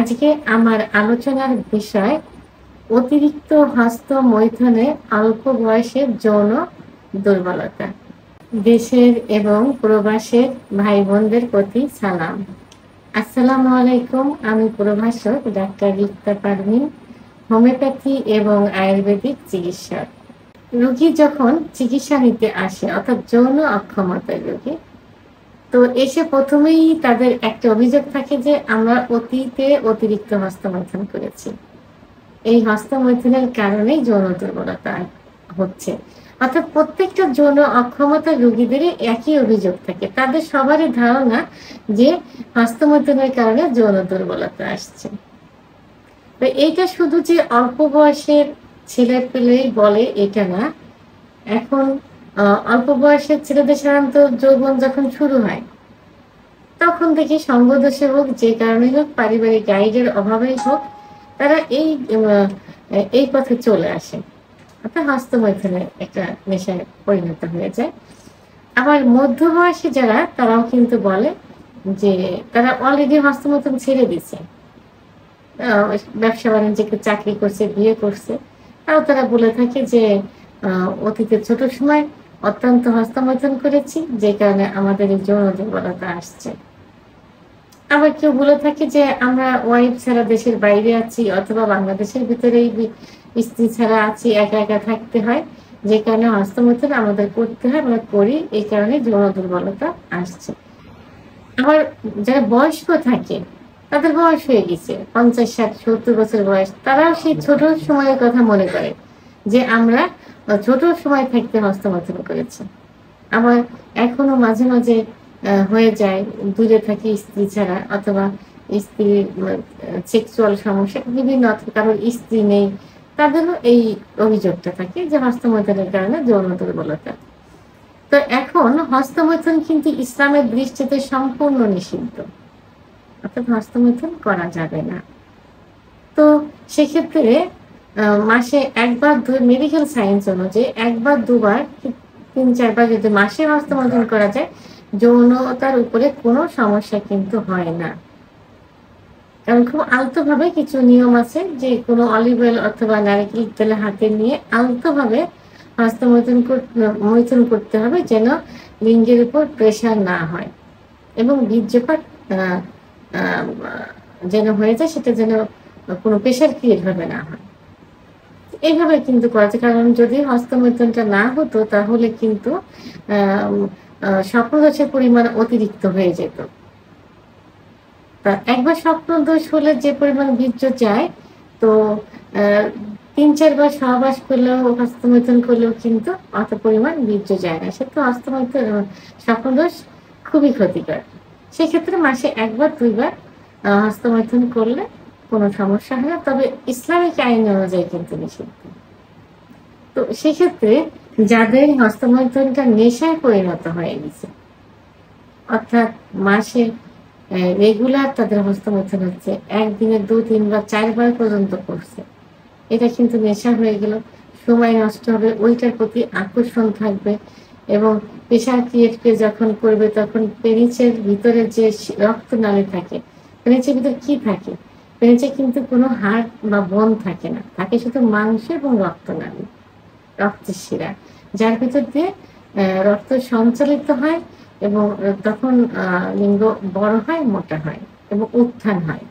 আজকে আমার আলোচনার বিষয় অতিরিক্ত হস্তমৈথুনে অল্প বয়সের যৌন দুর্বলতা। দেশের এবং প্রবাসের ভাই বোনদের প্রতি সালাম। আসসালামু আলাইকুম। আমি প্রভাষক ডাক্তার রিক্তা পারভিন, হোমিওপ্যাথি এবং আয়ুর্বেদিক চিকিৎসক। রোগী যখন চিকিৎসা নিতে আসে, অর্থাৎ যৌন অক্ষমতার রোগী, তো এসে প্রথমেই তাদের একটা অভিযোগ থাকে যে আমরা অতীতে অতিরিক্ত হস্তমৈথুন করেছি, এই হস্তমৈথুনের কারণেই যৌন দুর্বলতা হচ্ছে। অর্থাৎ প্রত্যেকটা যৌন অক্ষমতার রোগীদেরই একই অভিযোগ থাকে, তাদের সবারই ধারণা যে হস্তমৈথুনের কারণে যৌন দুর্বলতা আসছে। তো এইটা শুধু যে অল্প বয়সের ছেলে পেলেই বলে এটা না। এখন অল্প বয়সের ছেলেদের সাধারণত যৌবন যখন শুরু হয় তখন থেকে সঙ্গদোষে হোক, যে কারণে হোক, পারিবারিক গাইডের অভাবেই হোক, তারা এই পথে চলে আসে, অর্থাৎ হস্তমৈথুনের একটা নেশায় পরিণত হয়ে যায়। আবার মধ্যবয়সী যারা, তারাও কিন্তু বলে যে তারা অলরেডি হস্তমৈথুন ছেড়ে দিছে, ব্যবসা বাণিজ্যে চাকরি করছে, বিয়ে করছে, তাও তারা বলে থাকে যে অতীতে ছোট সময় অত্যন্ত হস্তমৈথুন করেছি, যে কারণে আমাদের এই যৌন দুর্বলতা আসছে। আবার কেউ বলে থাকে যে আমরা ওয়াইফ ছাড়া দেশের বাইরে আছি, অথবা বাংলাদেশের ভিতরেই স্ত্রী ছাড়া আছি, একা একা থাকতে হয়, যে কারণে হস্তমৈথুন আমাদের করতে হয়, আমরা করি, এই কারণে যৌন দুর্বলতা আসছে। আবার যারা বয়স্ক থাকে, তাদের বয়স হয়ে গেছে 50, 60, 70 বছর বয়স, তারাও সেই ছোট সময়ের কথা মনে করে যে আমরা ছোট সময় থাকতে হস্তমৈথুন করেছি। আবার এখনো মাঝে মাঝে হয়ে যায়, দূরে থাকি স্ত্রী ছাড়া, অথবা স্ত্রীর সেক্সুয়াল সমস্যা বিভিন্ন, কারোর স্ত্রী নেই, তাদেরও এই অভিযোগটা থাকে যে হস্তমৈথুনের কারণে যৌন দুর্বলতা। তো এখন হস্তমৈথুন কিন্তু ইসলামের দৃষ্টিতে সম্পূর্ণ নিষিদ্ধ, অর্থাৎ হস্তমৈথুন করা যাবে না। তো সেক্ষেত্রে মাসে একবার, মেডিকেল সায়েন্স অনুযায়ী একবার, দুবার, 3-4 বার যদি মাসে হস্তমৈথুন করা যায়, যৌনতার উপরে কোনো সমস্যা কিন্তু হয় না। কারণ খুব আলতোভাবে কিছু নিয়ম আছে, যে কোনো অলিভ অয়েল অথবা নারকেল তেলে হাতে নিয়ে আলতোভাবে হস্তমৈথুন করতে হবে, যেন লিঙ্গের উপর প্রেশার না হয় এবং বীর্যপাত যেন হয়ে যায়, সেটা যেন কোনো প্রেশার ক্রিয়েট ভাবে না হয়। এইভাবে কিন্তু করা যায়, কারণ যদি হস্তমৈথুনটা না হতো তাহলে কিন্তু স্বপ্নদোষের পরিমাণ অতিরিক্ত হয়ে যেত। তা একবার স্বপ্নদোষ হলে যে পরিমাণ বীর্য যায়, তো 3-4 বার সহবাস করলেও, হস্তমৈথুন করলেও কিন্তু অত পরিমাণ বীর্য যায় না। সে তো স্বপ্নদোষ খুবই ক্ষতিকর। সেক্ষেত্রে মাসে একবার, 2 বার হস্তমৈথুন করলে কোনো সমস্যা হয় না, তবে ইসলামিক আইন অনুযায়ী কিন্তু নিষিদ্ধ। তো সেক্ষেত্রে যাদের হস্তমৈথুনটা নেশায় পরিণত হয়ে গেছে, অর্থাৎ মাসে রেগুলার তাদের হস্তমৈথুন হচ্ছে, একদিনে 2-3 বার, 4 বার পর্যন্ত করছে, এটা কিন্তু নেশা হয়ে গেল। সময় নষ্ট হবে, ওইটার প্রতি আকর্ষণ থাকবে, এবং প্রেশার ক্রিয়েট করে যখন করবে, তখন পেনিসের ভিতরে যে রক্তনালী থাকে, পেনিসের ভিতরে কি থাকে, পেনিসে কিন্তু কোনো হাড় বা বোন থাকে না, থাকে শুধু মাংস এবং রক্তনালী, রক্তের শিরা, যার ভিতর দিয়ে রক্ত সঞ্চালিত হয়, এবং তখন লিঙ্গ বড় হয়, মোটা হয় এবং উত্থান হয়।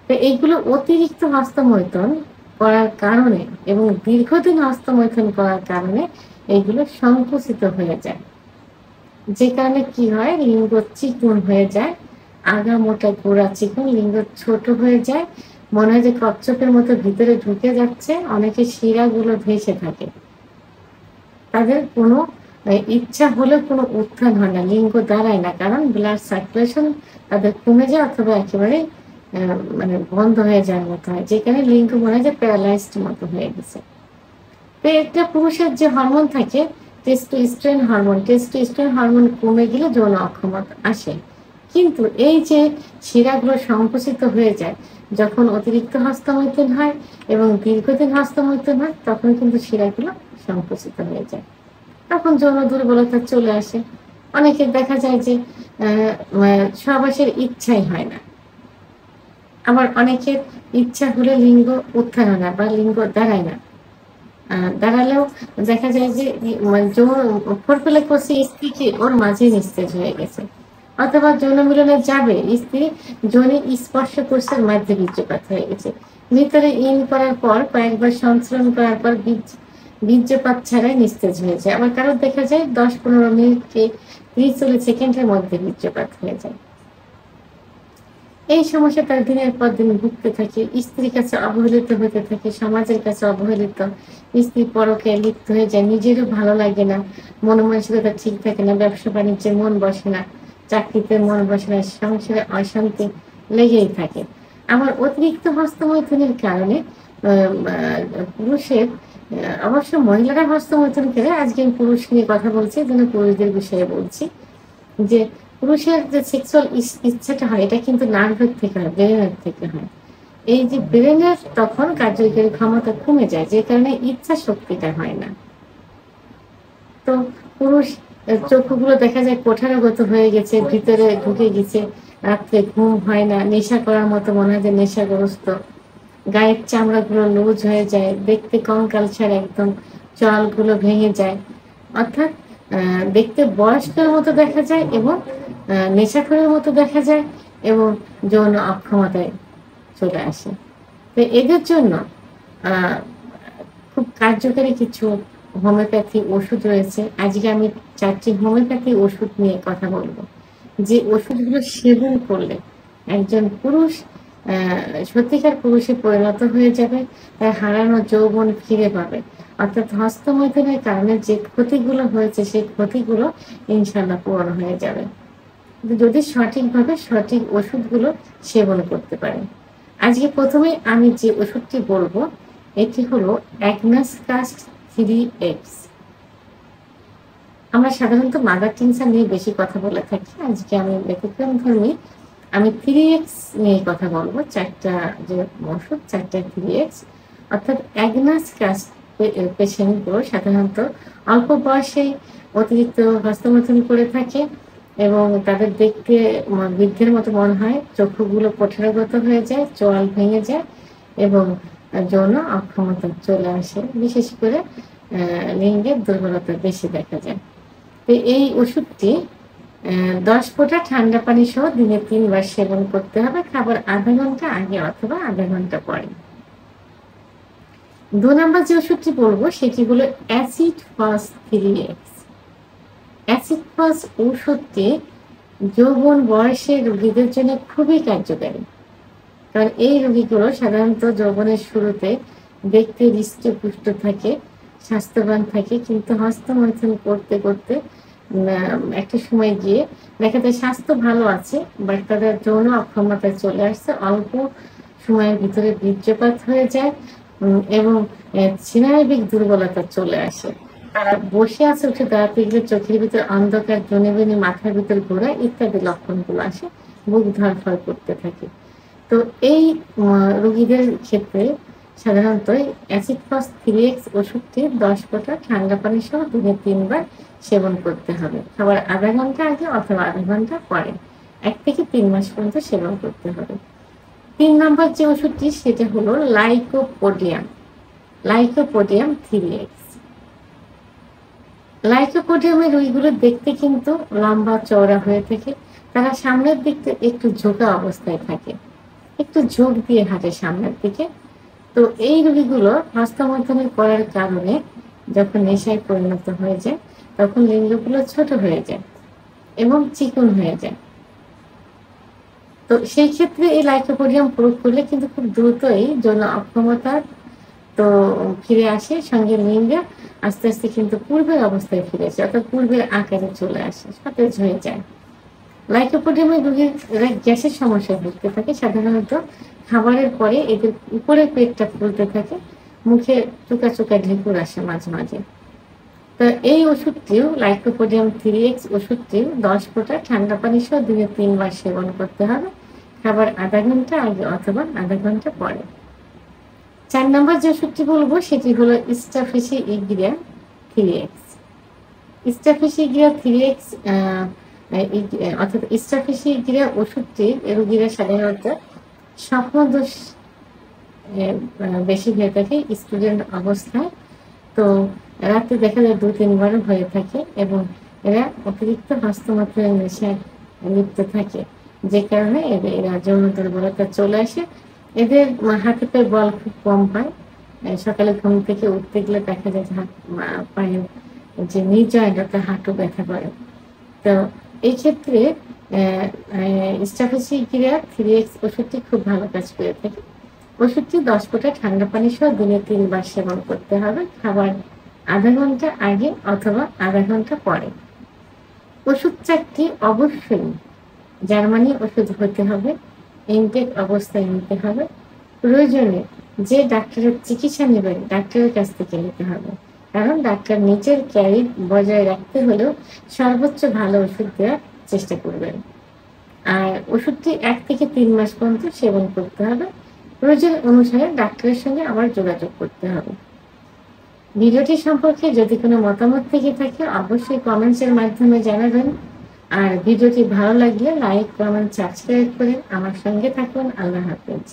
তো এইগুলো অতিরিক্ত হস্তমৈথুন করার কারণে এবং দীর্ঘদিন হস্তমৈথুন করার কারণে এইগুলো সংকুচিত হয়ে যায়, যে কারণে কি হয়, লিঙ্গ চিকন হয়ে যায়, আগা মোটা, গোড়া চিকন, লিঙ্গ ছোট হয়ে যায়, মনে হয় যে কচ্ছপের মতো ভিতরে ঢুকে যাচ্ছে, অনেকে শিরাগুলো ভেসে থাকে, তাদের কোনো ইচ্ছা হলে কোনো উত্থান হয় না, লিঙ্গ দাঁড়ায় না, কারণ ব্লাড সার্কুলেশন তাদের কমে যায়, অথবা একেবারে মানে বন্ধ হয়ে যাওয়ার মতো হয়, যেখানে লিঙ্গ মনে হয় যে প্যারালাইজড মতো হয়ে গেছে। তো একটা পুরুষের যে হরমোন থাকে, টেস্টোস্টেরন হরমোন কমে গেলে যৌন অক্ষমতা আসে। কিন্তু এই যে শিরাগুলো সংকুচিত হয়ে যায়, যখন অতিরিক্ত হস্তমৈথুন হয় এবং দীর্ঘদিন হস্তমৈথুন হয়, তখন কিন্তু শিরাগুলো সংকুচিত হয়ে যায়, তখন যৌন দুর্বলতা চলে আসে। অনেকের দেখা যায় যে সহবাসের ইচ্ছাই হয় না, আবার অনেকের ইচ্ছা হলে লিঙ্গ উত্থান হয় না বা লিঙ্গ দাঁড়ায় না। দাঁড়ালেও দেখা যায় যে মানে ফোরপ্লে করছে স্ত্রীকে ওর মাঝেই নিস্তেজ হয়ে গেছে। অথবা যৌন মিলনে যাবে, স্ত্রী যোনি স্পর্শ করছে, মাঝে বীর্যপাত হয়ে গেছে। ভিতরে ইন করার পর কয়েকবার সংশ্লেষণ করার পর বীর্যপাত ছাড়াই নিস্তেজ হয়ে যায়। আবার কারো দেখা যায় 10-15 মিনিট কি 30-40 সেকেন্ডের মধ্যে বীর্যপাত হয়ে যায়। এই সমস্যা তার দিনের পর দিন ভুগতে থাকে, স্ত্রীর কাছে অবহেলিত হতে থাকে, সমাজের কাছে অবহেলিত, স্ত্রী পরকে লিপ্ত হয়ে যায়, নিজেরও ভালো লাগে না, মন মানসিকতা ঠিক থাকে না, ব্যবসা বাণিজ্যে মন বসে না, চাকরিতে মন বসে না, সংসারে অশান্তি লেগেই থাকে। আবার অতিরিক্ত হস্তমৈথুনের কারণে পুরুষের অবশ্য মহিলারা হস্তমৈথুন করে, আজকে আমি পুরুষ নিয়ে কথা বলছি, এই জন্য পুরুষদের বিষয়ে বলছি যে পুরুষের যে সেক্সুয়াল ইচ্ছাটা হয় এটা কিন্তু নার্ভের থেকে হয়, ব্রেনের থেকে হয়। এই যে ব্রেনের তখন কার্যকরী ক্ষমতা কমে যায়, যে কারণে ইচ্ছা শক্তিটা হয় না। তো পুরুষ চক্ষুগুলো দেখা যায় কোঠারগত হয়ে গেছে, ভিতরে ঢুকে গেছে, রাত্রে ঘুম হয় না, নেশা করার মতো মনে হয় যে নেশাগ্রস্ত, গায়ের চামড়াগুলো লুজ হয়ে যায়, দেখতে কঙ্কাল ছাড়া একদম, চলগুলো ভেঙে যায়, অর্থাৎ দেখতে বয়স্কের মতো দেখা যায় এবং নেশাখোরের মতো দেখা যায় এবং যৌন অক্ষমতায় চলে আসে। তো এদের জন্য খুব কার্যকারী কিছু হোমিওপ্যাথি ওষুধ রয়েছে। আজকে আমি 4টি হোমিওপ্যাথি ওষুধ নিয়ে কথা বলবো, যে ওষুধগুলো সেবন করলে একজন পুরুষ সত্যিকার পুরুষে পরিণত হয়ে যাবে, তার হারানো যৌবন ফিরে পাবে। অর্থাৎ হস্তমৈথুনের কারণে যে ক্ষতিগুলো হয়েছে সেই ক্ষতিগুলো ইনশাল্লাহ পূরণ হয়ে যাবে, যদি সঠিকভাবে সঠিক ওষুধগুলো সেবন করতে পারে। আজকে প্রথমে আমি যে ওষুধটি বলবো এটি হলো অ্যাগনাস কাস্ট 3X। আমরা সাধারণত মাদার টিনচার নিয়ে বেশি কথা বলে থাকি, আজকে আমি ব্যতিক্রম ধর্মী, আমি 3X নিয়ে কথা বলবো। 4টা যে ওষুধ, 4টা 3X। অর্থাৎ অ্যাগনাস কাস্ট পেশেন্টগুলো সাধারণত অল্প বয়সে অতিরিক্ত হস্তমৈথুন করে থাকে এবং তাদের দেখতে বৃদ্ধের মতো মনে হয়, চক্ষুগুলো কোঠারগত হয়ে যায়, চোয়াল ভেঙে যায় এবং যৌন অক্ষমতা চলে আসে, বিশেষ করে লিঙ্গের দুর্বলতা বেশি দেখা যায়। তো এই ওষুধটি 10 ফোঁটা ঠান্ডা পানি সহ দিনে 3 বার সেবন করতে হবে, খাবার আধা ঘন্টা আগে অথবা আধা ঘন্টা পরে। 2 নম্বর যে ওষুধটি বলবো সেটি হলো অ্যাসিড ফাস 3X। অ্যাসিড ফাস ওষুধটি যৌবন বয়সের রোগীদের জন্য খুবই কার্যকারী, কারণ এই রোগীগুলো সাধারণত যৌবনের শুরুতে দেখতে হৃষ্টপুষ্ট থাকে, স্বাস্থ্যবান থাকে, কিন্তু হস্তমৈথুন করতে করতে একটা সময় গিয়ে দেখা যায় স্বাস্থ্য ভালো আছে, বাট তাদের যৌন অক্ষমতায় চলে আসছে, অল্প সময়ের ভিতরে বীর্যপাত হয়ে যায় এবং স্নায়বিক দুর্বলতা চলে আসে। তারা বসে আছে, উঠে দাঁড়াতে গেলে চোখের ভিতর অন্ধকার, জনে বেনে মাথার ভিতর ঘোরা ইত্যাদি লক্ষণগুলো আসে, বুক ধড়ফড় করতে থাকে। তো এই রোগীদের ক্ষেত্রে সাধারণত অ্যাসিড ফাস 3X ওষুধটি 10 ফোঁটা ঠান্ডা পানি সহ দিনে 3 বার সেবন করতে হবে, খাবার আধা ঘন্টা আগে অথবা আধা ঘন্টা পরে। 1 থেকে 3 মাস পর্যন্ত সেবন করতে হবে। 3 নম্বর যে ওষুধটি সেটা হলো লাইকোপোডিয়াম। Lycopodium 3X। লাইকোপোডিয়ামের রোগীগুলো দেখতে কিন্তু লম্বা চওড়া হয়ে থাকে, তারা সামনের দিকটা একটু ঝোঁকা অবস্থায় থাকে, একটু ঝোঁক দিয়ে হাঁটে সামনের দিকে। তো এই রোগীগুলো হস্তমৈথুন করার কারণে যখন নেশায় পরিণত হয়ে যায় তখন লিঙ্গগুলো ছোট হয়ে যায় এবং চিকন হয়ে যায়। তো সেই ক্ষেত্রে এই লাইকোপোডিয়াম প্রয়োগ করলে কিন্তু খুব দ্রুতই যৌন অক্ষমতা তো ফিরে আসে, সঙ্গে লিঙ্গে আস্তে আস্তে কিন্তু পূর্বের অবস্থায় ফিরে আসে, অর্থাৎ পূর্বের আকারে চলে আসে, সতেজ হয়ে যায়। লাইকোপোডিয়ামের রোগীরা গ্যাসের সমস্যায় ভুগতে থাকে, সাধারণত খাবারের পরে এদের উপরের পেটটা ফুলতে থাকে, মুখে চুকা চুকা ঢেকুর আসে মাঝে মাঝে। তো এই ওষুধটিও লাইকোপোডিয়াম 3X ওষুধটিও 10 ফোঁটা ঠান্ডা পানি সহ দিনে 3 বার সেবন করতে হবে, খাবার আধা ঘন্টা আগে অথবা আধা ঘন্টা পরে। 4 নম্বর যে ওষুধটি বলবো সেটি হলো স্টাফিসিডিয়া 3X। স্টাফিসিডিয়া 3X অর্থাৎ স্টাফিসিডিয়া ওষুধটি রোগীরা সাধারণত স্বপ্নদোষ বেশি হয়ে থাকে স্টুডেন্ট অবস্থায়। তো রাতে দেখা যায় ২-৩ বারও হয়ে থাকে এবং এরা অতিরিক্ত হস্তমৈথুনের নেশায় লিপ্ত থাকে। যে কারণে এরা যৌন দুর্বলতা চলে আসে। এদের হাতে পায়ে বল খুব কম পায়। সকালে ঘুম থেকে উঠতে গেলে দেখা যায় যে পায়ের যে নি জয়েন্ট অর্থাৎ হাঁটু ব্যথা করে। তো এই ক্ষেত্রে স্ট্রাফেসিকিরিয়া 3x ওষুধটি খুব ভালো কাজ করে থাকে। ওষুধটি ১০ ফোঁটা ঠান্ডা পানি সহ দিনে ৩ বার সেবন করতে হবে, খাবার আধা ঘন্টা আগে অথবা আধা ঘন্টা পরে। ওষুধ ৪টি অবশ্যই জার্মানি ওষুধ হতে হবে, ইনটেক অবস্থায় নিতে হবে। প্রয়োজনে যে ডাক্তারের চিকিৎসা নেবেন ডাক্তারের কাছ থেকে নিতে হবে। কারণ ডাক্তার নিজের ক্যারিয়ার বজায় রাখতে হলেও সর্বোচ্চ ভালো ওষুধ দেওয়ার চেষ্টা করবেন। আর ওষুধটি ১ থেকে ৩ মাস পর্যন্ত সেবন করতে হবে। প্রয়োজন অনুসারে ডাক্তারের সঙ্গে আবার যোগাযোগ করতে হবে। ভিডিওটি সম্পর্কে যদি কোনো মতামত থেকে থাকে অবশ্যই কমেন্টসের মাধ্যমে জানাবেন। আর ভিডিওটি ভালো লাগলে লাইক, কমেন্ট, সাবস্ক্রাইব করে আমার সঙ্গে থাকুন। আল্লাহ হাফেজ।